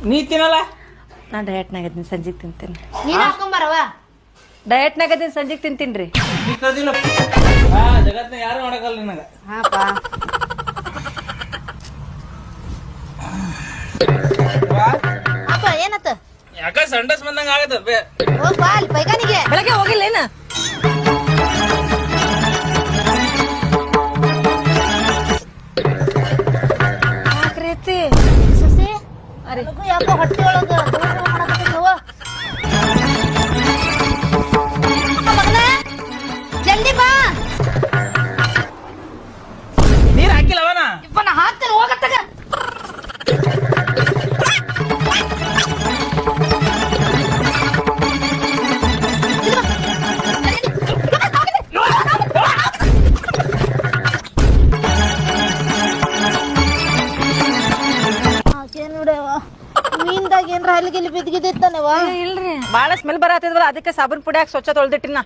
ನೀ ತಿನ್ನಲ್ಲ ನಾ ಡಯಟ್ನಾಗ ಇದೀನಿ ಸಂಜೆಗೆ ತಿಂತೀನಿ ನೀನ್ ಹಾಕೊಂಬರವ ಡಯಟ್ನಾಗ ಇದೀನಿ ಸಂಜೆಗೆ ತಿಂತೀನಿ ನೀ ಕಳ್ದಿಲ್ಲ ಜಗತ್ನ ಯಾರು ಮಾಡಕಲ್ಲ ನಿನಗ ಹಾಪ ಅಪ್ಪ ಏನತ್ತ ಯಾಕ ಸಂಡಸ್ ಬಂದಂಗ ಆಗತ್ತ ಹೋಗ್ಬಾ ಅಲ್ಲಿ ಪೈಖಾನಿಗೆ ಬೆಳಗ್ಗೆ ಹೋಗಿಲ್ಲ ಏನ ಯಾಕ್ರೀತಿ ಸಸಿ ಅರೆ ನನಗೂ ಯಾಕೋ ಹೊಟ್ಟೆ ಒಳಗ ಮಾಡಕತ್ತಿದ್ವ ಮಗನ ಜಲ್ದಿ ಬಾ ನೀರ್ ಹಾಕಿಲ್ಲವನ ಇಪ್ಪ ನಾ ಹಾಕ್ತೇನೆ ಹೋಗತ್ತಾಗ ಮೀನ್ದಾಗ ಏನ್ರ ಹಲ್ಲಿಗೆಲ್ಲಿ ಬಿದ್ದಿದ್ದಾನೆವಾ ಇಲ್ರಿ ಬಾಳ ಸ್ಮೆಲ್ ಬರತ್ತಿದ್ವಲ್ಲ ಅದಕ್ಕೆ ಸಾಬೂನ್ ಪುಡಿ ಹಾಕಿ ಸ್ವಚ್ಛ ತೊಳ್ದಿಟ್ಟಿನ